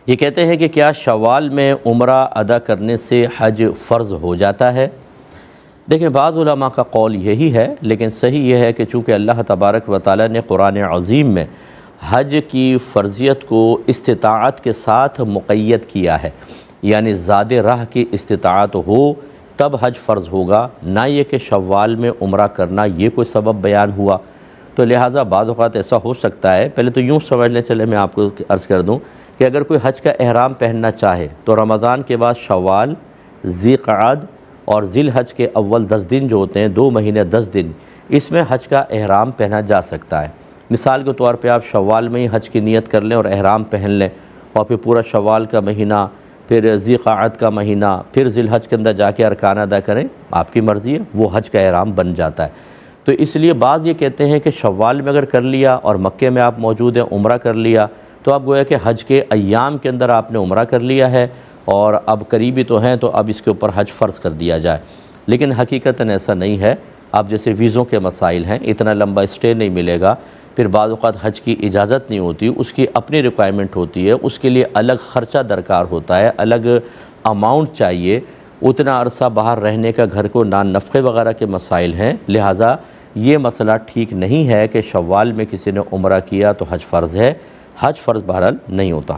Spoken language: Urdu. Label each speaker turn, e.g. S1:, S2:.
S1: یہ کہتے ہیں کہ کیا شوال میں عمرہ ادا کرنے سے حج فرض ہو جاتا ہے؟ دیکھیں، بعض علماء کا قول یہی ہے، لیکن صحیح یہ ہے کہ چونکہ اللہ تبارک و تعالی نے قرآن عظیم میں حج کی فرضیت کو استطاعت کے ساتھ مقید کیا ہے، یعنی زاد راہ کی استطاعت ہو تب حج فرض ہوگا، نہ یہ کہ شوال میں عمرہ کرنا یہ کوئی سبب بیان ہوا۔ تو لہٰذا بعض اوقات ایسا ہو سکتا ہے، پہلے تو یوں سمجھ لیں، چلے میں آپ کو عرض کر دوں کہ اگر کوئی حج کا احرام پہننا چاہے تو رمضان کے بعد شوال، ذی قعد اور ذی الحج کے اول 10 دن جو ہوتے ہیں، 2 مہینے 10 دن، اس میں حج کا احرام پہنا جا سکتا ہے۔ مثال کے طور پہ آپ شوال میں ہی حج کی نیت کر لیں اور احرام پہن لیں، اور پھر پورا شوال کا مہینہ، پھر ذی قعد کا مہینہ، پھر ذی الحج کے اندر جا کے ارکان ادا کریں، آپ کی مرضی ہے، وہ حج کا احرام بن جاتا ہے۔ تو اس لیے بعض یہ کہتے ہیں کہ شوال میں اگر کر لیا اور مکے میں آپ موجود ہیں، عمرہ کر لیا، تو اب گویا کہ حج کے ایام کے اندر آپ نے عمرہ کر لیا ہے اور اب قریبی تو ہیں تو اب اس کے اوپر حج فرض کر دیا جائے، لیکن حقیقتاً ایسا نہیں ہے۔ اب جیسے ویزوں کے مسائل ہیں، اتنا لمبا اسٹے نہیں ملے گا، پھر بعض اوقات حج کی اجازت نہیں ہوتی، اس کی اپنی ریکوائرمنٹ ہوتی ہے، اس کے لیے الگ خرچہ درکار ہوتا ہے، الگ اماؤنٹ چاہیے، اتنا عرصہ باہر رہنے کا، گھر کو نان نفقے وغیرہ کے مسائل ہیں، لہٰذا یہ مسئلہ ٹھیک نہیں ہے کہ شوال میں کسی نے عمرہ کیا تو حج فرض ہے۔ حج فرض بہرحال نہیں ہوتا۔